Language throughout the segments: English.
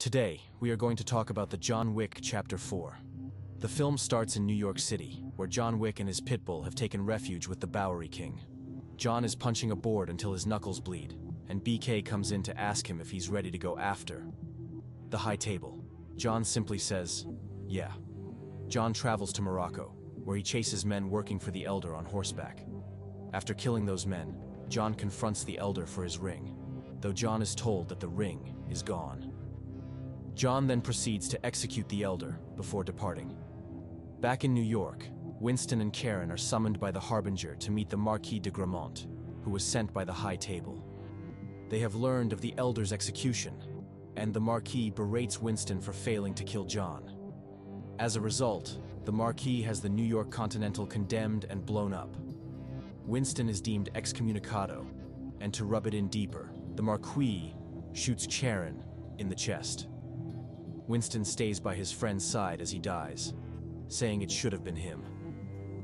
Today, we are going to talk about the John Wick Chapter 4. The film starts in New York City, where John Wick and his pit bull have taken refuge with the Bowery King. John is punching a board until his knuckles bleed, and BK comes in to ask him if he's ready to go after the high table. John simply says, yeah. John travels to Morocco, where he chases men working for the Elder on horseback. After killing those men, John confronts the Elder for his ring, though John is told that the ring is gone. John then proceeds to execute the Elder before departing. Back in New York, Winston and Karen are summoned by the Harbinger to meet the Marquis de Gramont, who was sent by the High Table. They have learned of the Elder's execution, and the Marquis berates Winston for failing to kill John. As a result, the Marquis has the New York Continental condemned and blown up. Winston is deemed excommunicado, and to rub it in deeper, the Marquis shoots Karen in the chest. Winston stays by his friend's side as he dies, saying it should have been him.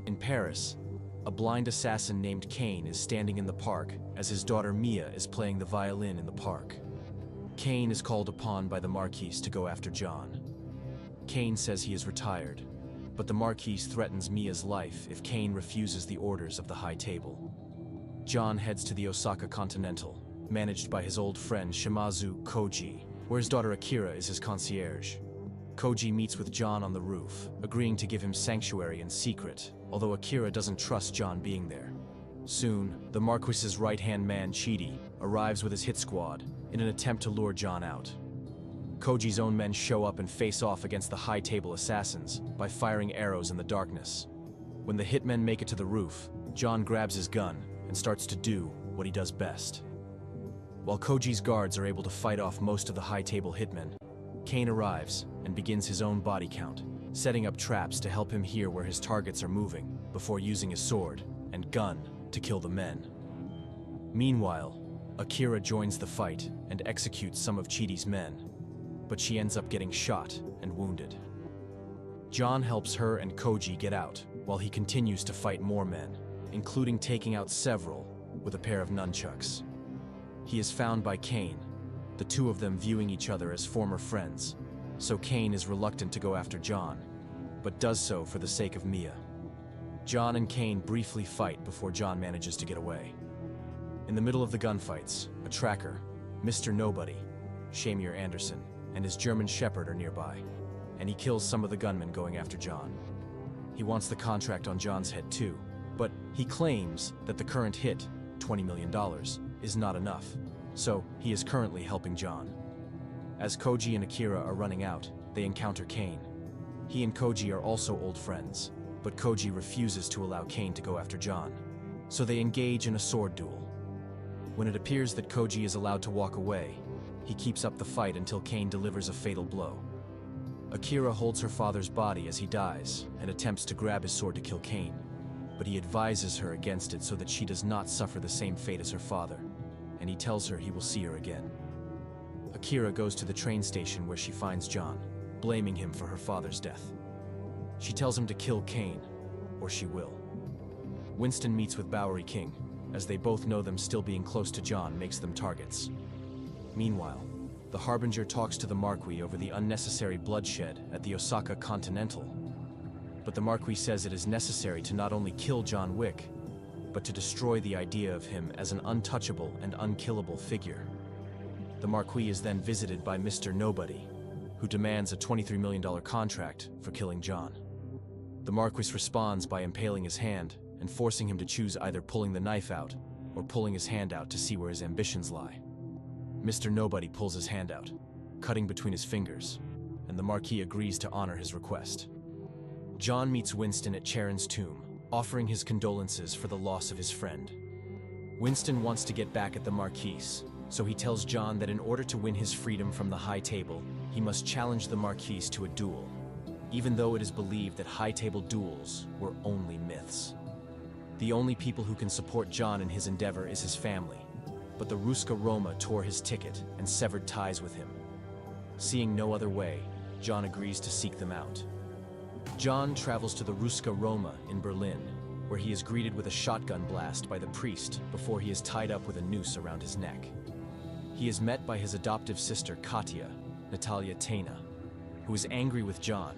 In Paris, a blind assassin named Kane is standing in the park as his daughter Mia is playing the violin in the park. Kane is called upon by the Marquis to go after John. Kane says he is retired, but the Marquis threatens Mia's life if Kane refuses the orders of the High Table. John heads to the Osaka Continental, managed by his old friend Shimazu Koji, where his daughter Akira is his concierge. Koji meets with John on the roof, agreeing to give him sanctuary in secret, although Akira doesn't trust John being there. Soon, the Marquis's right-hand man Chidi arrives with his hit squad in an attempt to lure John out. Koji's own men show up and face off against the High Table assassins by firing arrows in the darkness. When the hitmen make it to the roof, John grabs his gun and starts to do what he does best. While Koji's guards are able to fight off most of the High Table hitmen, Kane arrives and begins his own body count, setting up traps to help him hear where his targets are moving before using his sword and gun to kill the men. Meanwhile, Akira joins the fight and executes some of Chidi's men, but she ends up getting shot and wounded. John helps her and Koji get out while he continues to fight more men, including taking out several with a pair of nunchucks. He is found by Kane, the two of them viewing each other as former friends, so Kane is reluctant to go after John, but does so for the sake of Mia. John and Kane briefly fight before John manages to get away. In the middle of the gunfights, a tracker, Mr. Nobody, Shamir Anderson, and his German Shepherd are nearby, and he kills some of the gunmen going after John. He wants the contract on John's head too, but he claims that the current hit, $20 million, is not enough, so he is currently helping John. As Koji and Akira are running out, they encounter Kane. He and Koji are also old friends, but Koji refuses to allow Kane to go after John, so they engage in a sword duel. When it appears that Koji is allowed to walk away, he keeps up the fight until Kane delivers a fatal blow. Akira holds her father's body as he dies and attempts to grab his sword to kill Kane, but he advises her against it so that she does not suffer the same fate as her father, and he tells her he will see her again. Akira goes to the train station where she finds John, blaming him for her father's death. She tells him to kill Kane, or she will. Winston meets with Bowery King, as they both know them still being close to John makes them targets. Meanwhile, the Harbinger talks to the Marquis over the unnecessary bloodshed at the Osaka Continental, but the Marquis says it is necessary to not only kill John Wick, but to destroy the idea of him as an untouchable and unkillable figure. The Marquis is then visited by Mr. Nobody, who demands a $23 million contract for killing John. The Marquis responds by impaling his hand and forcing him to choose either pulling the knife out or pulling his hand out to see where his ambitions lie. Mr. Nobody pulls his hand out, cutting between his fingers, and the Marquis agrees to honor his request. John meets Winston at Charon's tomb, offering his condolences for the loss of his friend. Winston wants to get back at the Marquis, so he tells John that in order to win his freedom from the High Table, he must challenge the Marquis to a duel, even though it is believed that High Table duels were only myths. The only people who can support John in his endeavor is his family, but the Ruska Roma tore his ticket and severed ties with him. Seeing no other way, John agrees to seek them out. John travels to the Ruska Roma in Berlin, where he is greeted with a shotgun blast by the priest before he is tied up with a noose around his neck. He is met by his adoptive sister Katya, Natalia Tena, who is angry with John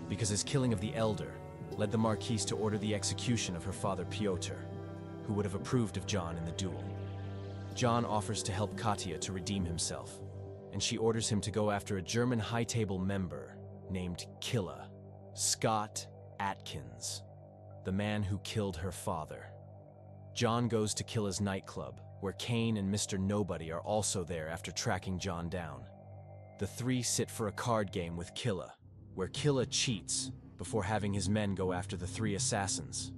because his killing of the elder led the Marquise to order the execution of her father Pyotr, who would have approved of John in the duel. John offers to help Katya to redeem himself, and she orders him to go after a German high-table member named Killa, Scott Atkins, the man who killed her father. John goes to Killa's nightclub, where Kane and Mr. Nobody are also there after tracking John down. The three sit for a card game with Killa, where Killa cheats before having his men go after the three assassins.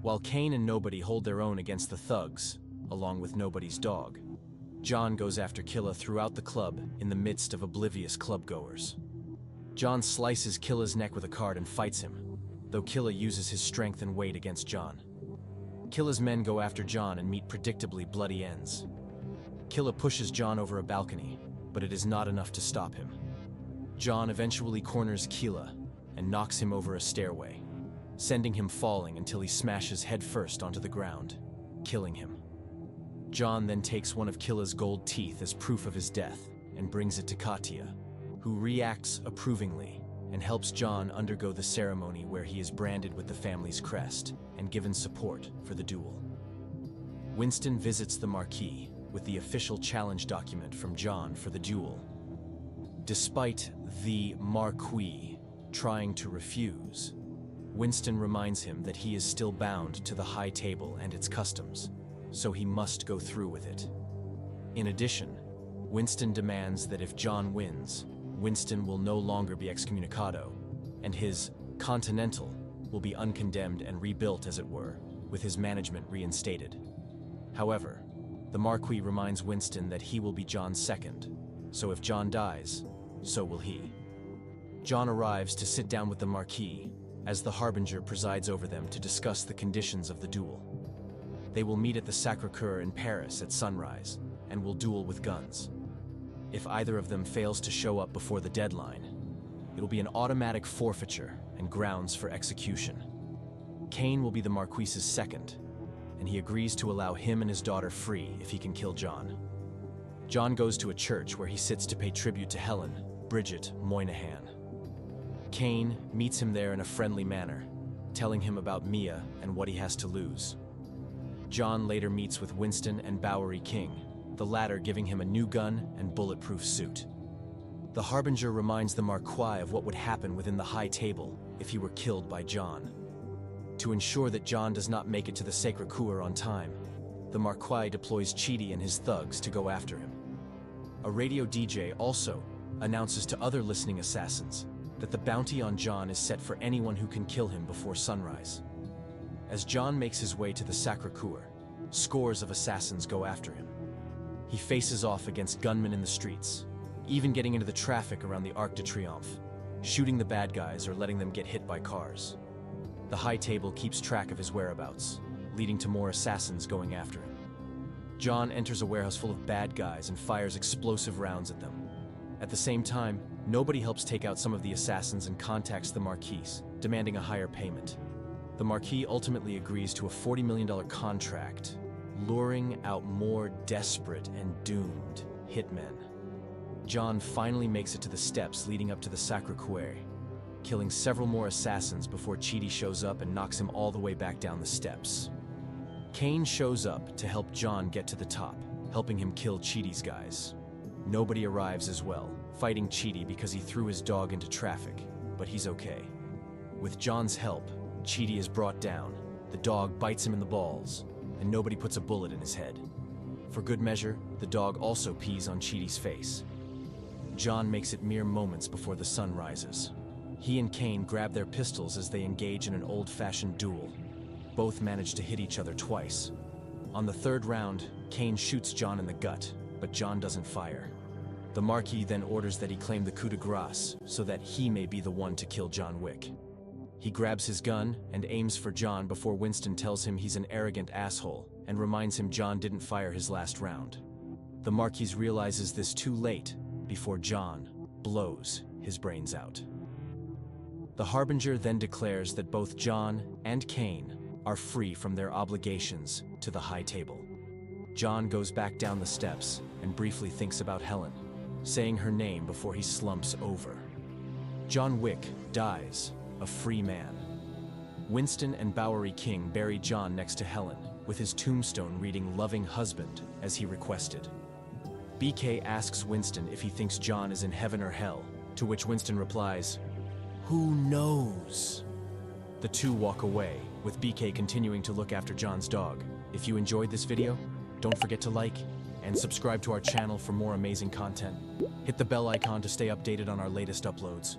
While Kane and Nobody hold their own against the thugs, along with Nobody's dog, John goes after Killa throughout the club in the midst of oblivious clubgoers. John slices Killa's neck with a card and fights him, though Killa uses his strength and weight against John. Killa's men go after John and meet predictably bloody ends. Killa pushes John over a balcony, but it is not enough to stop him. John eventually corners Killa and knocks him over a stairway, sending him falling until he smashes headfirst onto the ground, killing him. John then takes one of Killa's gold teeth as proof of his death and brings it to Katya, who reacts approvingly and helps John undergo the ceremony where he is branded with the family's crest and given support for the duel. Winston visits the Marquis with the official challenge document from John for the duel. Despite the Marquis trying to refuse, Winston reminds him that he is still bound to the high table and its customs, so he must go through with it. In addition, Winston demands that if John wins, Winston will no longer be excommunicado, and his Continental will be uncondemned and rebuilt, as it were, with his management reinstated. However, the Marquis reminds Winston that he will be John's second, so if John dies, so will he. John arrives to sit down with the Marquis, as the Harbinger presides over them to discuss the conditions of the duel. They will meet at the Sacré-Cœur in Paris at sunrise, and will duel with guns. If either of them fails to show up before the deadline, it will be an automatic forfeiture and grounds for execution. Kane will be the Marquis's second, and he agrees to allow him and his daughter free if he can kill John. John goes to a church where he sits to pay tribute to Helen, Bridget Moynihan. Kane meets him there in a friendly manner, telling him about Mia and what he has to lose. John later meets with Winston and Bowery King, the latter giving him a new gun and bulletproof suit. The Harbinger reminds the Marquis of what would happen within the high table if he were killed by John. To ensure that John does not make it to the Sacré-Cœur on time, the Marquis deploys Chidi and his thugs to go after him. A radio DJ also announces to other listening assassins that the bounty on John is set for anyone who can kill him before sunrise. As John makes his way to the Sacré-Cœur, scores of assassins go after him. He faces off against gunmen in the streets, even getting into the traffic around the Arc de Triomphe, shooting the bad guys or letting them get hit by cars. The high table keeps track of his whereabouts, leading to more assassins going after him. John enters a warehouse full of bad guys and fires explosive rounds at them. At the same time, Nobody helps take out some of the assassins and contacts the Marquis, demanding a higher payment. The Marquis ultimately agrees to a $40 million contract, luring out more desperate and doomed hitmen. John finally makes it to the steps leading up to the Sacré-Cœur, killing several more assassins before Chidi shows up and knocks him all the way back down the steps. Kane shows up to help John get to the top, helping him kill Chidi's guys. Nobody arrives as well, fighting Chidi because he threw his dog into traffic, but he's okay. With John's help, Chidi is brought down, the dog bites him in the balls, and Nobody puts a bullet in his head. For good measure, the dog also pees on Chidi's face. John makes it mere moments before the sun rises. He and Kane grab their pistols as they engage in an old-fashioned duel. Both manage to hit each other twice. On the third round, Kane shoots John in the gut, but John doesn't fire. The Marquis then orders that he claim the coup de grâce so that he may be the one to kill John Wick. He grabs his gun and aims for John before Winston tells him he's an arrogant asshole and reminds him John didn't fire his last round. The Marquis realizes this too late before John blows his brains out. The Harbinger then declares that both John and Kane are free from their obligations to the high table. John goes back down the steps and briefly thinks about Helen, saying her name before he slumps over. John Wick dies, a free man. Winston and Bowery King bury John next to Helen, with his tombstone reading "loving husband" as he requested. BK asks Winston if he thinks John is in heaven or hell, to which Winston replies, "Who knows?" The two walk away, with BK continuing to look after John's dog. If you enjoyed this video, don't forget to like and subscribe to our channel for more amazing content. Hit the bell icon to stay updated on our latest uploads.